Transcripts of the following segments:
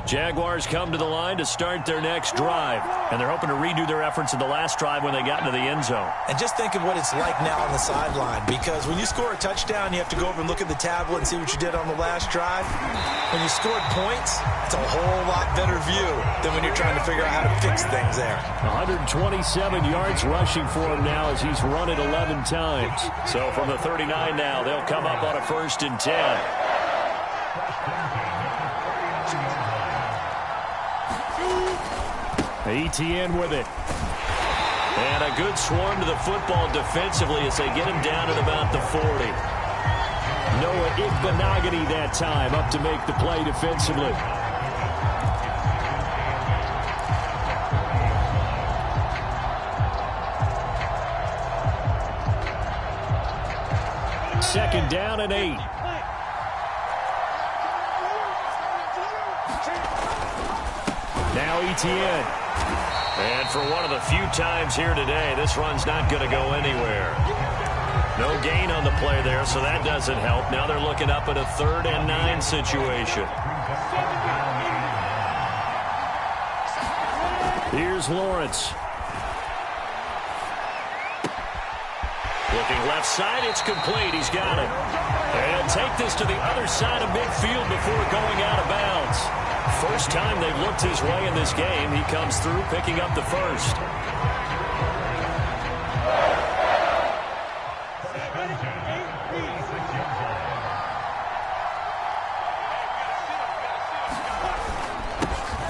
Jaguars come to the line to start their next drive, and they're hoping to redo their efforts in the last drive when they got into the end zone. And just think of what it's like now on the sideline, because when you score a touchdown, you have to go over and look at the tablet and see what you did on the last drive. When you scored points, it's a whole lot better view than when you're trying to figure out how to fix things there. 127 yards rushing for him now as he's run it 11 times. So from the 39 now, they'll come up on a 1st and 10. ETN with it. And a good swarm to the football defensively as they get him down at about the 40. Noah Igbenogany that time up to make the play defensively. Second down and 8. Now ETN. And for one of the few times here today, this run's not going to go anywhere. No gain on the play there, so that doesn't help. Now they're looking up at a 3rd and 9 situation. Here's Lawrence. Looking left side, it's complete. He's got it. And take this to the other side of midfield before going out of bounds. First time they've looked his way in this game. He comes through picking up the first.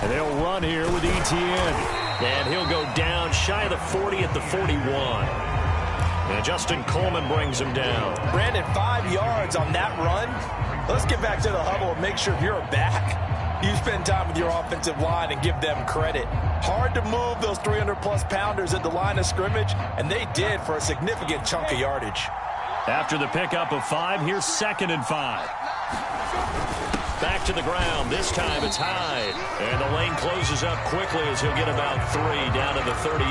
And they'll run here with ETN. And he'll go down shy of the 40 at the 41. And Justin Coleman brings him down. Brandon, 5 yards on that run. Let's get back to the huddle and make sure if you're a back, you spend time with your offensive line and give them credit. Hard to move those 300-plus pounders at the line of scrimmage, and they did for a significant chunk of yardage. After the pickup of 5, here's 2nd and 5. Back to the ground. This time it's high. And the lane closes up quickly as he'll get about 3 down to the 38.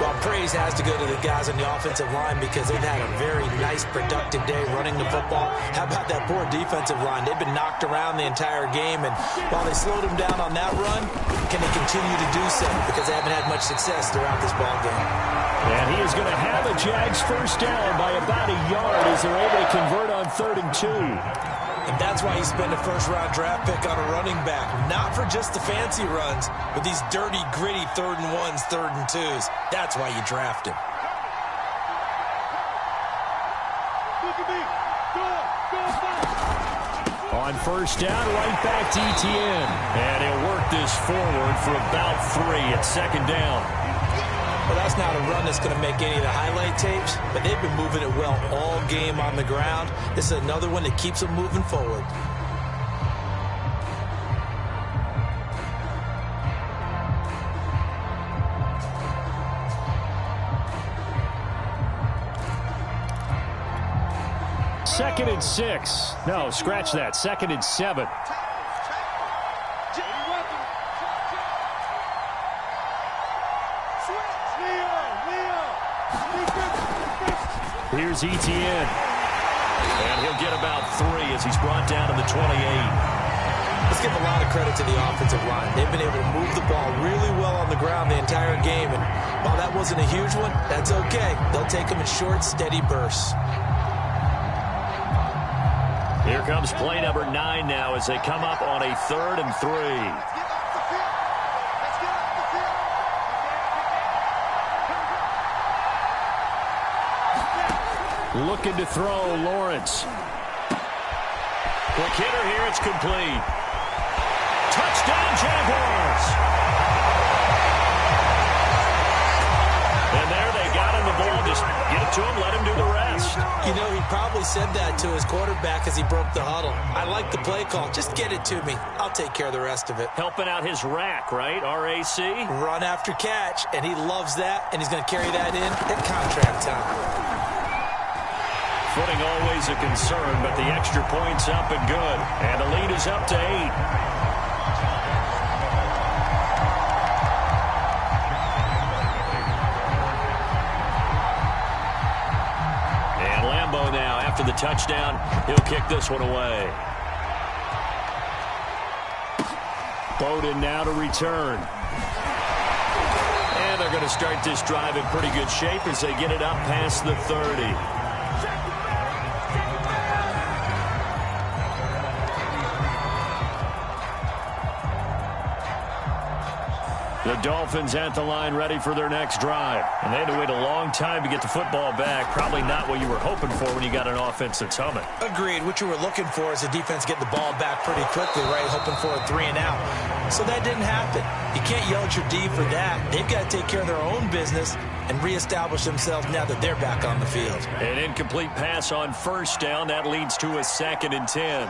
Well, praise has to go to the guys on the offensive line because they've had a very nice, productive day running the football. How about that poor defensive line? They've been knocked around the entire game, and while they slowed them down on that run, can they continue to do so? Because they haven't had much success throughout this ball game. And he is going to have a Jags first down by about a yard as they're able to convert on 3rd and 2. And that's why you spend a first-round draft pick on a running back. Not for just the fancy runs, but these dirty, gritty 3rd and 1s, 3rd and 2s. That's why you draft him. On first down, right back to ETN. And he'll work this forward for about 3 at 2nd down. Well, that's not a run that's going to make any of the highlight tapes, but they've been moving it well all game on the ground. This is another one that keeps them moving forward. Second and 6. No, scratch that. 2nd and 7. Here's ETN. And he'll get about 3 as he's brought down to the 28. Let's give a lot of credit to the offensive line. They've been able to move the ball really well on the ground the entire game. And while that wasn't a huge one, that's okay. They'll take them in short, steady bursts. Here comes play number 9 now as they come up on a 3rd and 3. Looking to throw, Lawrence. Quick hitter here, it's complete. Touchdown, Jaguars! And there they got him the ball. Just get it to him, let him do the rest. You know, he probably said that to his quarterback as he broke the huddle. I like the play call. Just get it to me. I'll take care of the rest of it. Helping out his rack, right? R-A-C? Run after catch, and he loves that, and he's going to carry that in at contract time. Footing always a concern, but the extra point's up and good. And the lead is up to 8. And Lambeau now, after the touchdown, he'll kick this one away. Bowden now to return. And they're going to start this drive in pretty good shape as they get it up past the 30. The Dolphins at the line ready for their next drive. And they had to wait a long time to get the football back. Probably not what you were hoping for when you got an offense that's humming. Agreed. What you were looking for is the defense getting the ball back pretty quickly, right? Hoping for a 3 and out. So that didn't happen. You can't yell at your D for that. They've got to take care of their own business and reestablish themselves now that they're back on the field. An incomplete pass on first down. That leads to a 2nd and 10.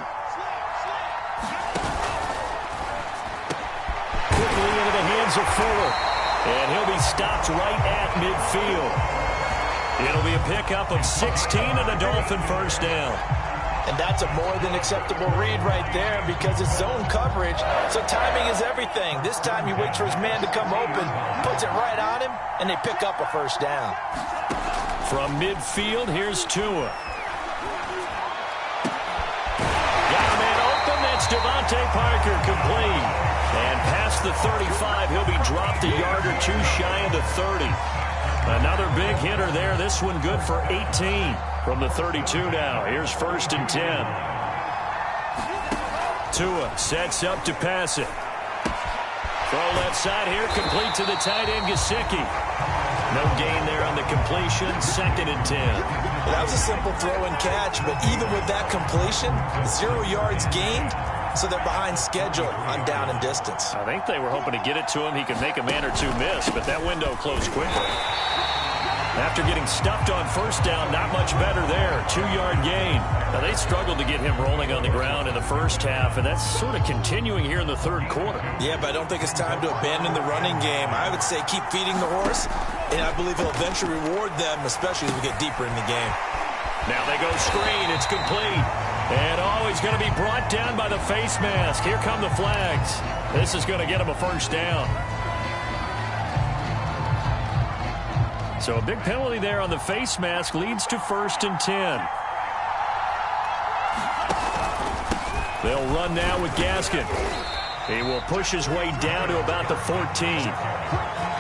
Into the hands of Fuller, and he'll be stopped right at midfield. It'll be a pickup of 16 and a Dolphin first down. And that's a more than acceptable read right there because it's zone coverage, so timing is everything. This time he waits for his man to come open, puts it right on him, and they pick up a first down. From midfield, here's Tua. Got a man open, that's Devontae Parker, complete. And past the 35, he'll be dropped a yard or two shy of the 30. Another big hitter there. This one good for 18 from the 32 now. Here's 1st and 10. Tua sets up to pass it. Throw left side here, complete to the tight end, Gesicki. No gain there on the completion, 2nd and 10. Well, that was a simple throw and catch, but even with that completion, 0 yards gained. So they're behind schedule on down and distance. I think they were hoping to get it to him. He could make a man or two miss, but that window closed quickly. After getting stuffed on first down, not much better there. 2-yard gain. Now, they struggled to get him rolling on the ground in the first half, and that's sort of continuing here in the third quarter. Yeah, but I don't think it's time to abandon the running game. I would say keep feeding the horse, and I believe he'll eventually reward them, especially as we get deeper in the game. Now they go screen. It's complete. And he's going to be brought down by the face mask. Here come the flags. This is going to get him a first down. So a big penalty there on the face mask leads to 1st and 10. They'll run now with Gaskin. He will push his way down to about the 14.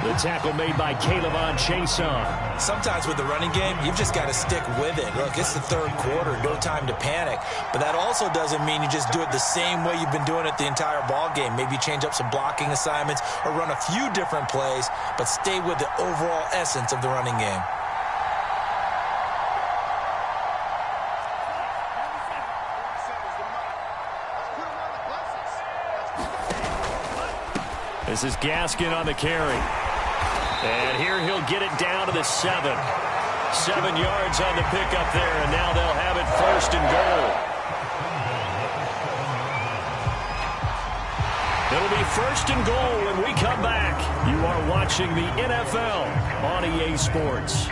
The tackle made by Caleb Chason. Sometimes with the running game, you've just got to stick with it. Look, it's the third quarter, no time to panic. But that also doesn't mean you just do it the same way you've been doing it the entire ball game. Maybe change up some blocking assignments or run a few different plays, but stay with the overall essence of the running game. This is Gaskin on the carry. And here he'll get it down to the 7. 7 yards on the pickup there, and now they'll have it 1st and goal. It'll be 1st and goal when we come back. You are watching the NFL on EA Sports.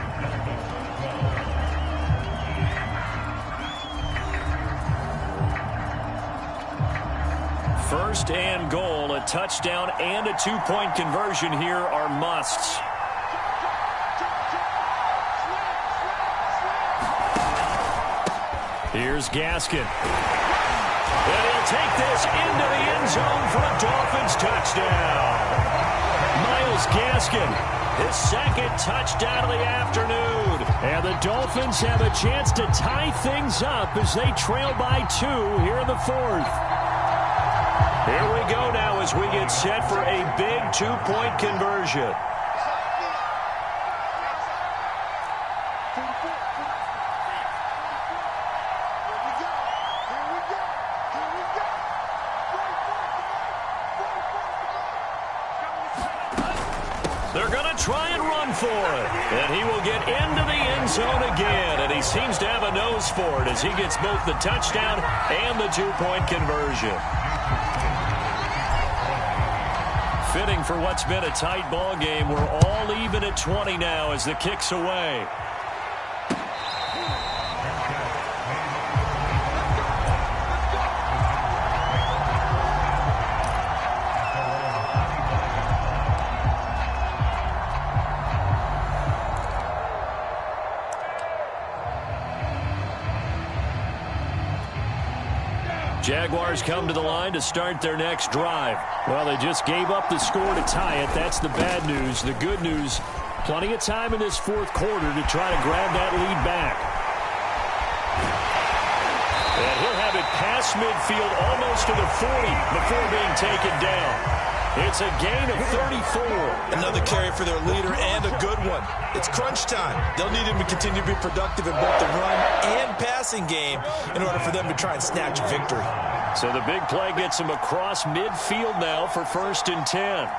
First and goal, a touchdown and a 2-point conversion here are musts. Here's Gaskin. And he'll take this into the end zone for a Dolphins touchdown. Myles Gaskin, his 2nd touchdown of the afternoon. And the Dolphins have a chance to tie things up as they trail by 2 here in the 4th. Here we go now as we get set for a big 2-point conversion. They're going to try and run for it. And he will get into the end zone again. And he seems to have a nose for it as he gets both the touchdown and the 2-point conversion. Fitting for what's been a tight ball game. We're all even at 20 now as the kick's away. Jaguars come to the line to start their next drive. Well, they just gave up the score to tie it. That's the bad news. The good news, plenty of time in this fourth quarter to try to grab that lead back. And he'll have it past midfield almost to the 40 before being taken down. It's a gain of 34. Another carry for their leader and a good one. It's crunch time. They'll need him to continue to be productive in both the run and passing game in order for them to try and snatch a victory. So the big play gets him across midfield now for 1st and 10.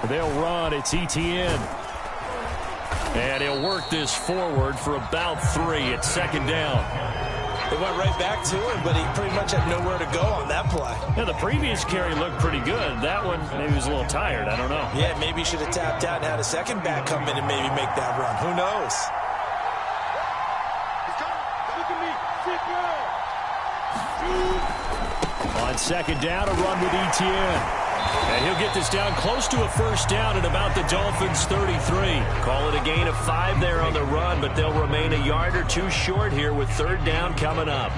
They'll run. It's Etienne. And he'll work this forward for about 3. It's 2nd down. They went right back to him, but he pretty much had nowhere to go on that play. Yeah, the previous carry looked pretty good. That one, maybe he was a little tired. I don't know. Yeah, maybe he should have tapped out and had a second back come in and maybe make that run. Who knows? On 2nd down, a run with Etienne. And he'll get this down close to a 1st down at about the Dolphins' 33. Call it a gain of 5 there on the run, but they'll remain a yard or 2 short here with 3rd down coming up.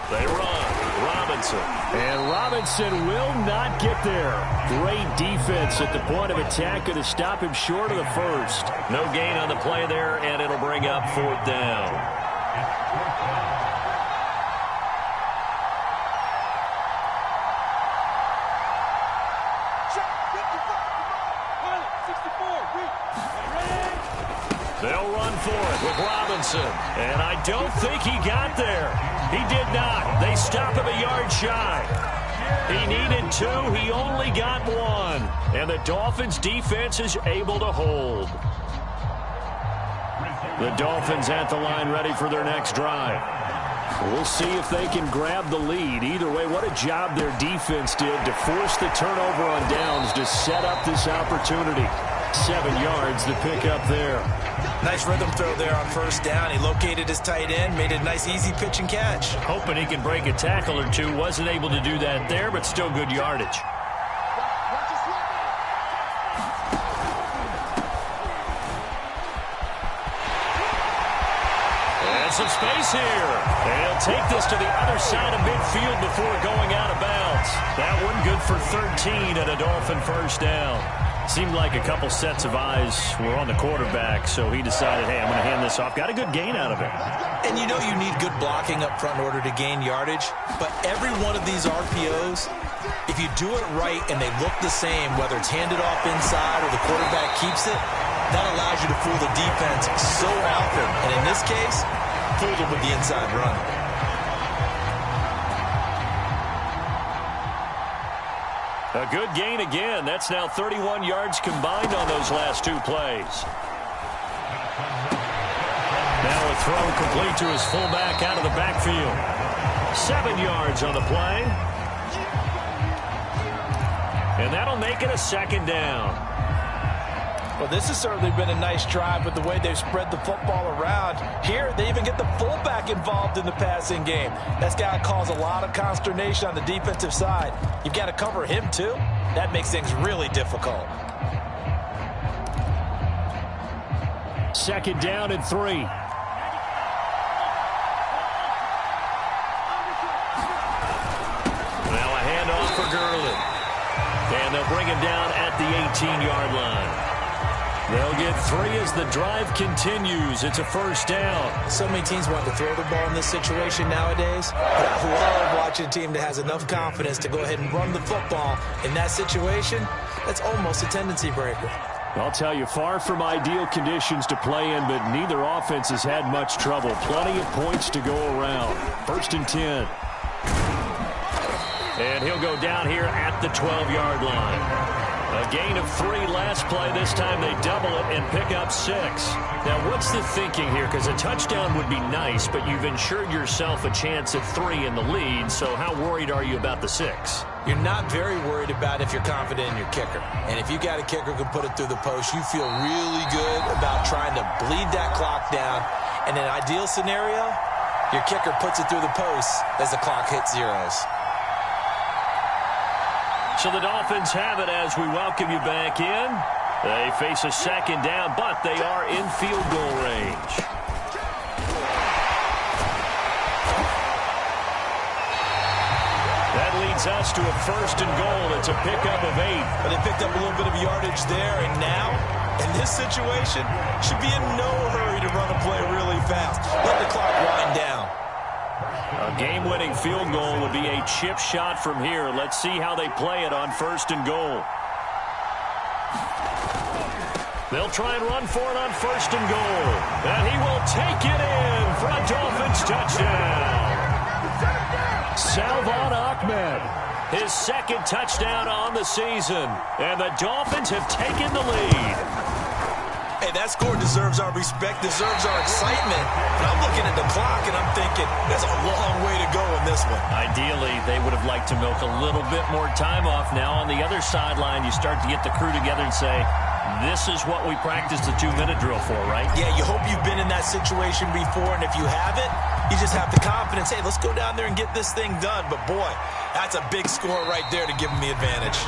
They run. And Robinson will not get there. Great defense at the point of attack, going to stop him short of the 1st. No gain on the play there, and it'll bring up 4th down. They'll run for it with Robinson. And I don't think he got there. He did not. They stop him a yard shy. He needed 2. He only got 1. And the Dolphins defense is able to hold. The Dolphins at the line ready for their next drive. We'll see if they can grab the lead. Either way, what a job their defense did to force the turnover on downs to set up this opportunity. 7 yards to pick up there. Nice rhythm throw there on 1st down. He located his tight end, made a nice easy pitch and catch. Hoping he can break a tackle or 2. Wasn't able to do that there, but still good yardage. And some space here. And he'll take this to the other side of midfield before going out of bounds. That one good for 13 and a Dolphin 1st down. Seemed like a couple sets of eyes were on the quarterback, so he decided, hey, I'm going to hand this off. Got a good gain out of it. And you know you need good blocking up front in order to gain yardage, but every one of these RPOs, if you do it right and they look the same, whether it's handed off inside or the quarterback keeps it, that allows you to fool the defense so often. And in this case, fooled them with the inside run. A good gain again. That's now 31 yards combined on those last 2 plays. Now a throw complete to his fullback out of the backfield. 7 yards on the play. And that'll make it a 2nd down. Well, this has certainly been a nice drive with the way they've spread the football around. Here, they even get the fullback involved in the passing game. That's got to cause a lot of consternation on the defensive side. You've got to cover him, too. That makes things really difficult. 2nd down and 3. Now a handoff for Gurley. And they'll bring him down at the 18-yard line. They'll get 3 as the drive continues. It's a 1st down. So many teams want to throw the ball in this situation nowadays. But I love watching a team that has enough confidence to go ahead and run the football. In that situation, that's almost a tendency breaker. I'll tell you, far from ideal conditions to play in, but neither offense has had much trouble. Plenty of points to go around. 1st and 10. And he'll go down here at the 12-yard line. A gain of 3 last play. This time they double it and pick up 6. Now, what's the thinking here? Because a touchdown would be nice, but you've ensured yourself a chance at 3 in the lead, so how worried are you about the 6? You're not very worried about if you're confident in your kicker. And if you got a kicker who can put it through the post, you feel really good about trying to bleed that clock down. In an ideal scenario, your kicker puts it through the post as the clock hits zeros. So the Dolphins have it as we welcome you back in. They face a second down, but they are in field goal range. That leads us to a first and goal. It's a pickup of 8. But they picked up a little bit of yardage there, and now, in this situation, should be in no hurry to run a play really fast. Let the clock wind down. A game-winning field goal would be a chip shot from here. Let's see how they play it on first and goal. They'll try and run for it on first and goal. And he will take it in for a Dolphins touchdown. Salvon Ahmed, his second touchdown on the season. And the Dolphins have taken the lead. Hey, that score deserves our respect, deserves our excitement. But I'm looking at the clock, and I'm thinking, there's a long way to go in this one. Ideally, they would have liked to milk a little bit more time off. Now, on the other sideline, you start to get the crew together and say, this is what we practiced the 2-minute drill for, right? Yeah, you hope you've been in that situation before, and if you haven't, you just have the confidence, hey, let's go down there and get this thing done. But, boy, that's a big score right there to give them the advantage.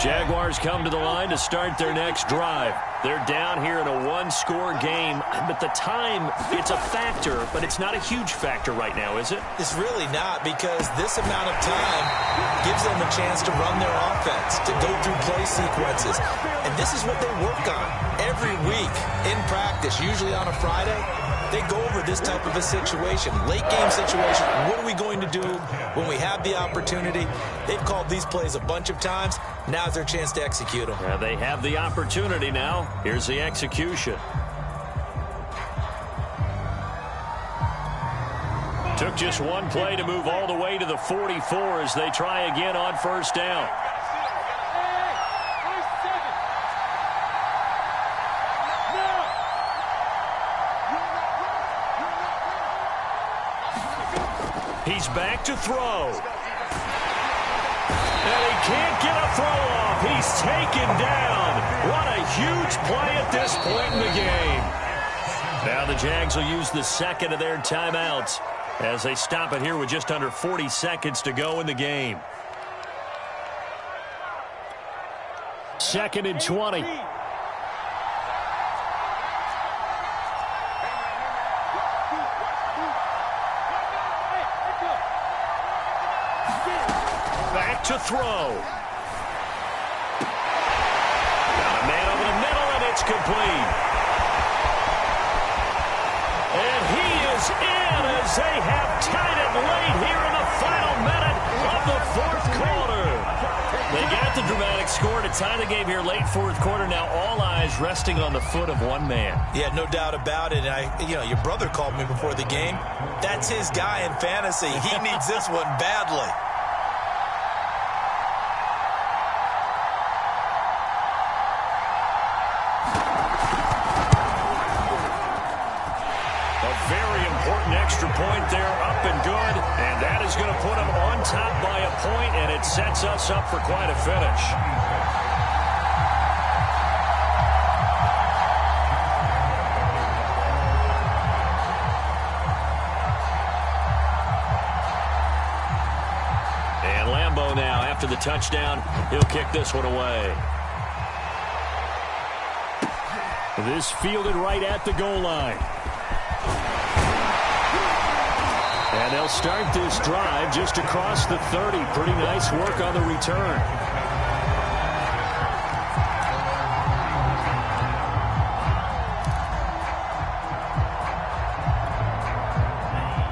Jaguars come to the line to start their next drive. They're down here in a one-score game, but the time, it's a factor, but it's not a huge factor right now, is it? It's really not, because this amount of time gives them a chance to run their offense, to go through play sequences. And this is what they work on every week in practice, usually on a Friday. They go over this type of a situation, late game situation. What are we going to do when we have the opportunity? They've called these plays a bunch of times. Now's their chance to execute them. Yeah, they have the opportunity now. Here's the execution. Took just one play to move all the way to the 44 as they try again on first down. He's back to throw. And he can't get a throw off. He's taken down. What a huge play at this point in the game. Now the Jags will use the second of their timeouts as they stop it here with just under 40 seconds to go in the game. 2nd and 20. To throw. Got a man over the middle, and it's complete. And he is in as they have tied it late here in the final minute of the fourth quarter. They got the dramatic score to tie the game here late fourth quarter. Now all eyes resting on the foot of one man. Yeah, no doubt about it. Your brother called me before the game. That's his guy in fantasy. He needs this one badly. Extra point there, up and good, and that is going to put them on top by a point, and it sets us up for quite a finish. And Lambeau now, after the touchdown, he'll kick this one away. This fielded right at the goal line. And they'll start this drive just across the 30. Pretty nice work on the return.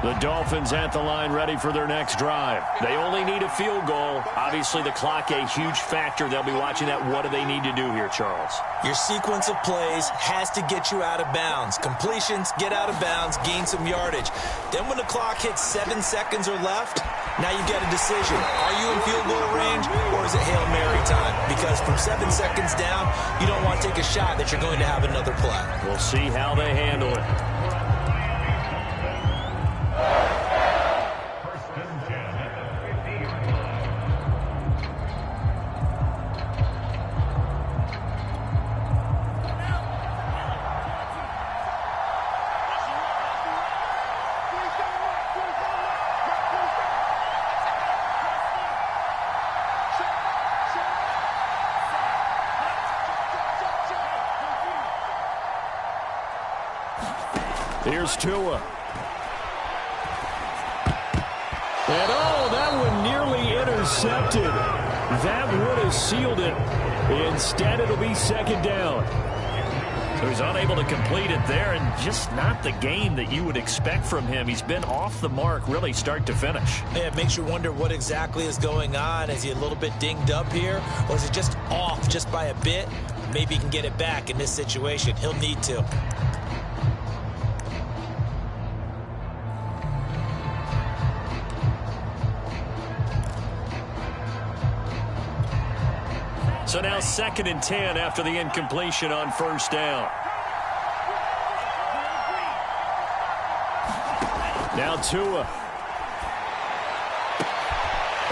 The Dolphins at the line ready for their next drive. They only need a field goal. Obviously, the clock a huge factor. They'll be watching that. What do they need to do here, Charles? Your sequence of plays has to get you out of bounds. Completions, get out of bounds, gain some yardage. Then when the clock hits 7 seconds or left, now you've got a decision. Are you in field goal range or is it Hail Mary time? Because from 7 seconds down, you don't want to take a shot that you're going to have another play. We'll see how they handle it. Here's Tua. And that one nearly intercepted. That would have sealed it. Instead, it'll be second down. So he's unable to complete it there, and just not the game that you would expect from him. He's been off the mark, really, start to finish. Yeah, it makes you wonder what exactly is going on. Is he a little bit dinged up here, or is it just off just by a bit? Maybe he can get it back in this situation. He'll need to. So now 2nd and 10 after the incompletion on first down. Now Tua.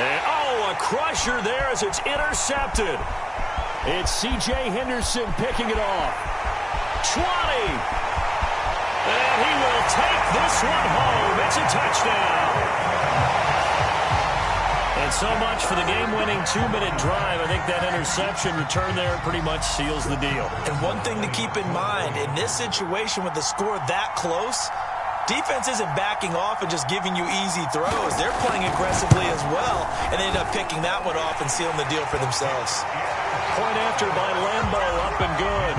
And, a crusher there as it's intercepted. It's C.J. Henderson picking it off. 20. And he will take this one home. It's a touchdown. And so much for the game-winning 2-minute drive. I think that interception return there pretty much seals the deal. And one thing to keep in mind, in this situation with the score that close, defense isn't backing off and just giving you easy throws. They're playing aggressively as well, and they end up picking that one off and sealing the deal for themselves. Point after by Lambo, up and good.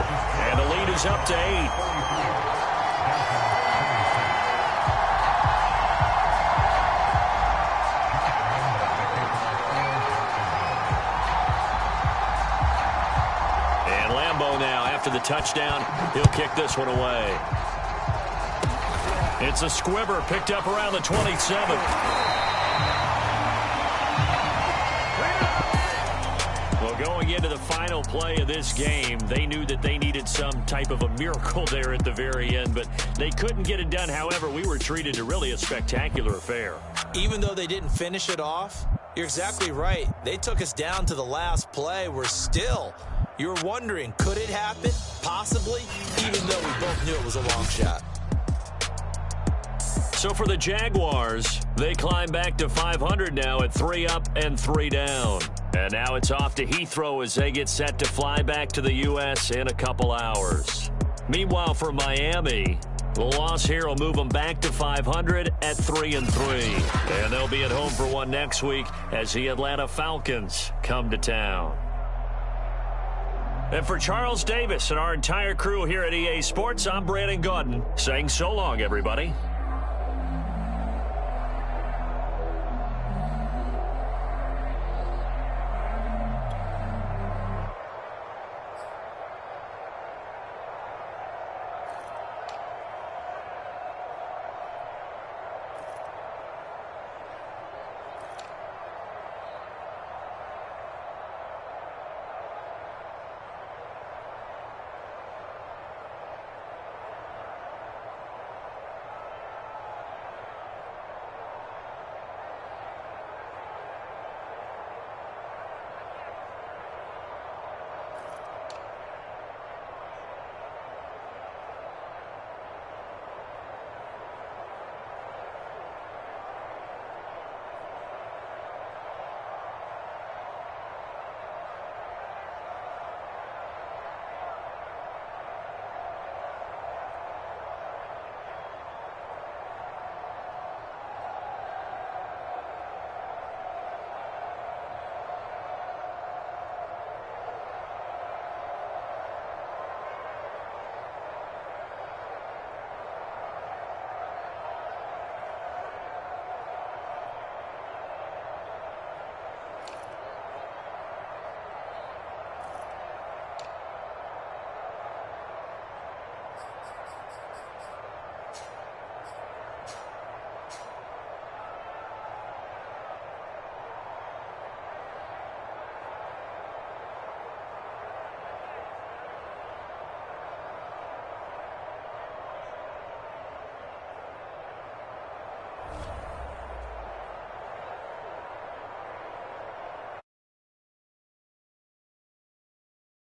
And the lead is up to 8. Now, after the touchdown, he'll kick this one away. It's a squibber picked up around the 27. Well, going into the final play of this game, they knew that they needed some type of a miracle there at the very end, but they couldn't get it done. However, we were treated to really a spectacular affair. Even though they didn't finish it off, you're exactly right. They took us down to the last play. We're still... You're wondering, could it happen? Possibly, even though we both knew it was a long shot. So for the Jaguars, they climb back to 500 now at 3 up and 3 down. And now it's off to Heathrow as they get set to fly back to the U.S. in a couple hours. Meanwhile, for Miami, the loss here will move them back to 500 at 3 and 3. And they'll be at home for one next week as the Atlanta Falcons come to town. And for Charles Davis and our entire crew here at EA Sports, I'm Brandon Gaudin saying so long, everybody.